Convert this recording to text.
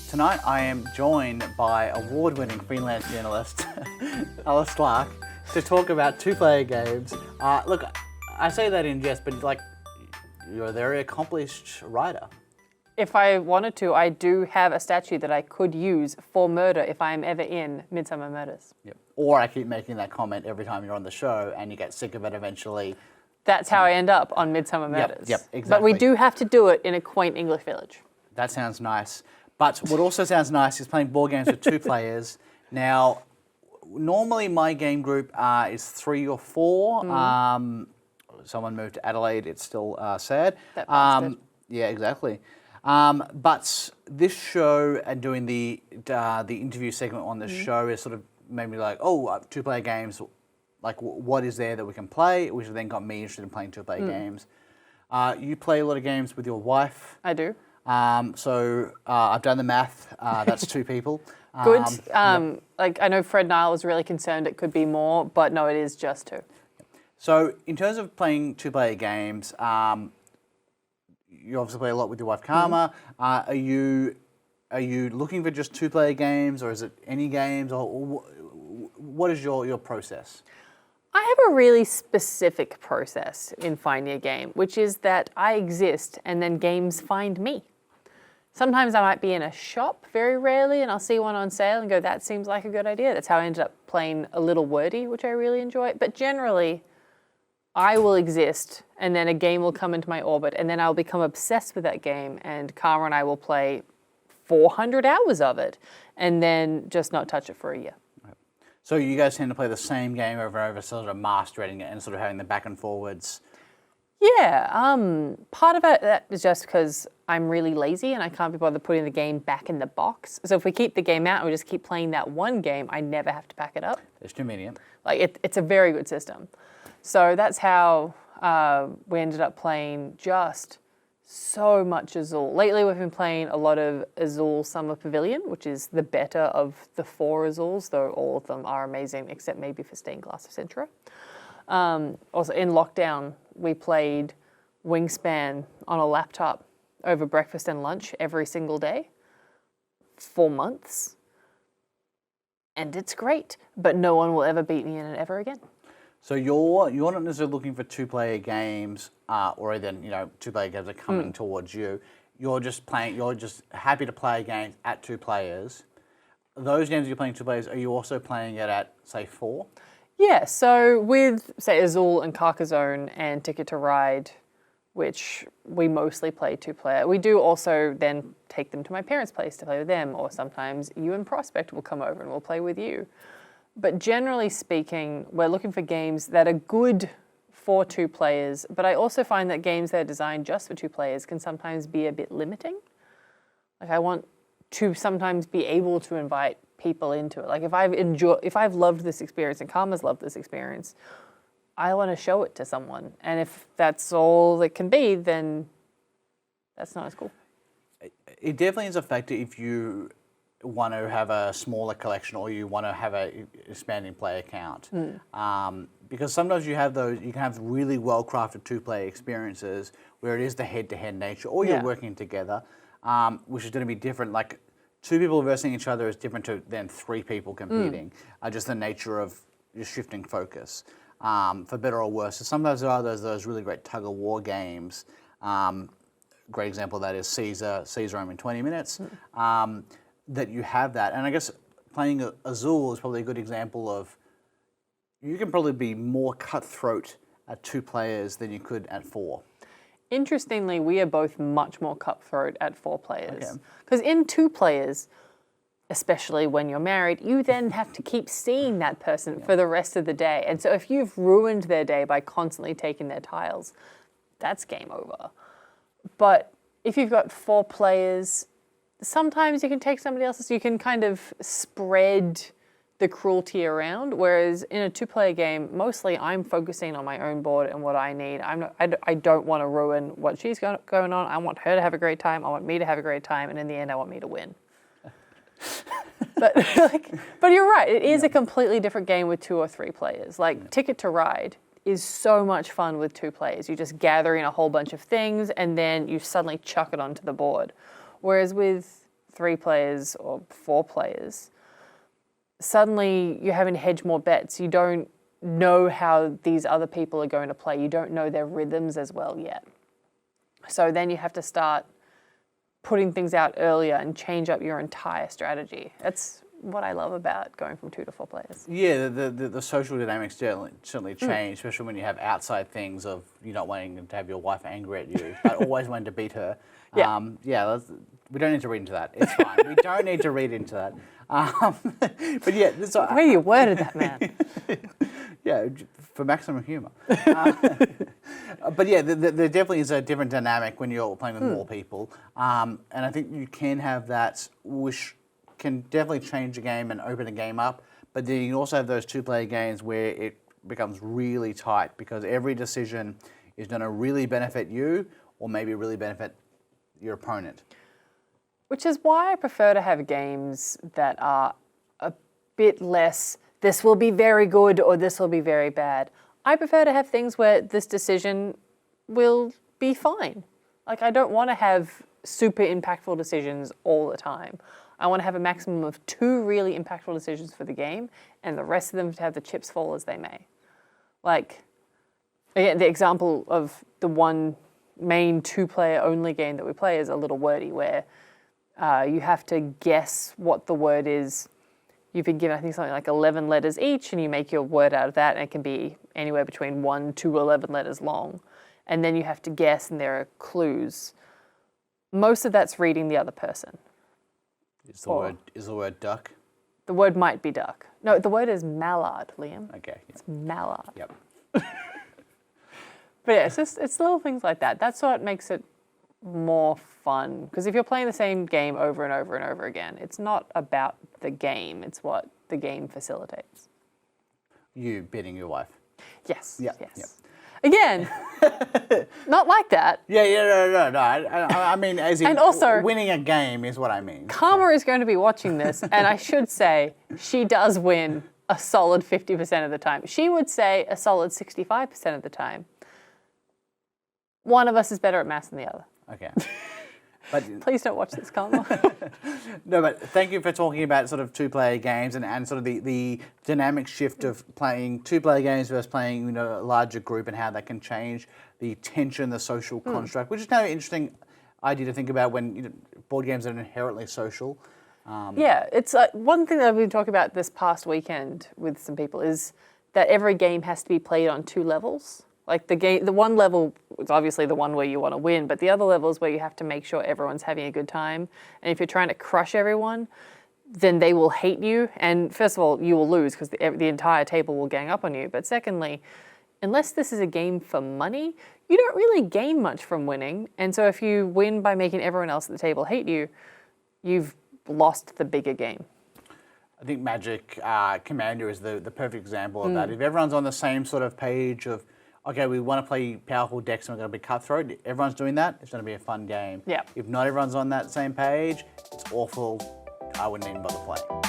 Tonight I am joined by award-winning freelance journalist Alice Clarke to talk about two-player games. Look, I say that in jest, but like, you're a very accomplished writer. If I wanted to, I do have a statue that I could use for murder if I am ever in Midsummer Murders. Yep. Or I keep making that comment every time you're on the show and you get sick of it eventually. That's how I end up on Midsummer Murders. Yep, exactly. But we do have to do it in a quaint English village. That sounds nice. But what also sounds nice is playing board games with two players. Now, normally my game group is 3 or 4. Someone moved to Adelaide. It's still sad. That bastard. Yeah, exactly. But this show and doing the interview segment on the show is sort of made me like, oh, two-player games. Like, what is there that we can play? Which then got me interested in playing two-player games. You play a lot of games with your wife. I do. So I've done the math. That's 2 people. Good. Yep. Like, I know Fred Nile was really concerned it could be more, but no, it is just 2. So in terms of playing two-player games, you obviously play a lot with your wife, Karma. Are you looking for just two-player games, or is it any games, or what is your process? I have a really specific process in finding a game, which is that I exist and then games find me. Sometimes I might be in a shop, very rarely, and I'll see one on sale and go, that seems like a good idea. That's how I ended up playing A Little Wordy, which I really enjoy. But generally, I will exist and then a game will come into my orbit and then I'll become obsessed with that game and Kara and I will play 400 hours of it and then just not touch it for a year. So you guys tend to play the same game over and over, sort of mastering it and sort of having the back and forwards. Yeah, part of it that is just because I'm really lazy and I can't be bothered putting the game back in the box. So if we keep the game out and we just keep playing that one game, I never have to pack it up. It's convenient. Like it's a very good system. So that's how we ended up playing just so much Azul. Lately we've been playing a lot of Azul Summer Pavilion, which is the better of the 4 Azuls, though all of them are amazing except maybe for Stained Glass of Centura. Also in lockdown, we played Wingspan on a laptop over breakfast and lunch every single day for months. And it's great, but no one will ever beat me in it ever again. So you're not necessarily looking for two-player games, or then two-player games are coming towards you. You're just happy to play games at 2 players. Those games you're playing 2 players, are you also playing it at say 4? Yeah, so with, say, Azul and Carcassonne and Ticket to Ride, which we mostly play 2-player, we do also then take them to my parents' place to play with them, or sometimes you and Prospect will come over and we'll play with you. But generally speaking, we're looking for games that are good for 2 players, but I also find that games that are designed just for 2 players can sometimes be a bit limiting. Like, I want to sometimes be able to invite people into it. Like, if I've loved this experience and Karma's loved this experience, I want to show it to someone. And if that's all it can be, then that's not as cool. It definitely is a factor if you want to have a smaller collection or you want to have a expanding player count. Because sometimes you can have really well-crafted 2-player experiences where it is the head-to-head nature, or you're working together, which is going to be different. Like, 2 people versing each other is different than 3 people competing. Just the nature of just shifting focus, for better or worse. So sometimes there are those really great tug-of-war games. Great example of that is Caesar Rome in 20 minutes. That you have that. And I guess playing Azul is probably a good example of, you can probably be more cutthroat at 2 players than you could at 4. Interestingly, we are both much more cutthroat at 4 players. Because in 2 players, especially when you're married, you then have to keep seeing that person for the rest of the day. And so if you've ruined their day by constantly taking their tiles, that's game over. But if you've got 4 players, sometimes you can take somebody else's, you can kind of spread the cruelty around, whereas in a 2-player game, mostly I'm focusing on my own board and what I need. I don't want to ruin what she's going on. I want her to have a great time. I want me to have a great time. And in the end, I want me to win. But you're right. It is a completely different game with 2 or 3 players. Like Ticket to Ride is so much fun with 2 players. You just gather in a whole bunch of things and then you suddenly chuck it onto the board. Whereas with 3 players or 4 players, suddenly you're having to hedge more bets. You don't know how these other people are going to play. You don't know their rhythms as well yet. So then you have to start putting things out earlier and change up your entire strategy. That's what I love about going from 2 to 4 players. Yeah, the social dynamics certainly change, especially when you have outside things of you not wanting to have your wife angry at you, but always wanting to beat her. We don't need to read into that. It's fine. We don't need to read into that. But yeah, the way you worded that, man. Yeah, for maximum humour. But yeah, there definitely is a different dynamic when you're playing with more people, and I think you can have that, which can definitely change a game and open a game up. But then you can also have those 2-player games where it becomes really tight because every decision is going to really benefit you or maybe really benefit your opponent. Which is why I prefer to have games that are a bit less, this will be very good or this will be very bad. I prefer to have things where this decision will be fine. Like, I don't want to have super impactful decisions all the time. I want to have a maximum of 2 really impactful decisions for the game and the rest of them to have the chips fall as they may. Like, again, the example of the one main 2-player only game that we play is a little wordy where you have to guess what the word is. You've been given, I think, something like 11 letters each, and you make your word out of that, and it can be anywhere between 1 to 11 letters long. And then you have to guess, and there are clues. Most of that's reading the other person. Is the word duck? The word might be duck. No, the word is mallard, Liam. Okay. Yep. It's mallard. Yep. But yeah, it's little things like that. That's what makes it more fun. Because if you're playing the same game over and over and over again, it's not about the game. It's what the game facilitates. You beating your wife. Yes. Yep. Yes. Yep. Again, not like that. No. I mean, as in, And also, winning a game is what I mean. Karma is going to be watching this, and I should say she does win a solid 50% of the time. She would say a solid 65% of the time. One of us is better at maths than the other. Okay. But Please don't watch this, Karma. no, but thank you for talking about sort of 2-player games and sort of the dynamic shift of playing 2-player games versus playing a larger group and how that can change the tension, the social construct, which is kind of an interesting idea to think about when board games are inherently social. Yeah, it's one thing that I've been talking about this past weekend with some people is that every game has to be played on 2 levels. Like the one level is obviously the one where you want to win, but the other level is where you have to make sure everyone's having a good time. And if you're trying to crush everyone, then they will hate you. And first of all, you will lose because the entire table will gang up on you. But secondly, unless this is a game for money, you don't really gain much from winning. And so if you win by making everyone else at the table hate you, you've lost the bigger game. I think Magic Commander is the perfect example of that. If everyone's on the same sort of page of, okay, we want to play powerful decks and we're going to be cutthroat, everyone's doing that, it's going to be a fun game. Yeah. If not everyone's on that same page, it's awful. I wouldn't even bother playing.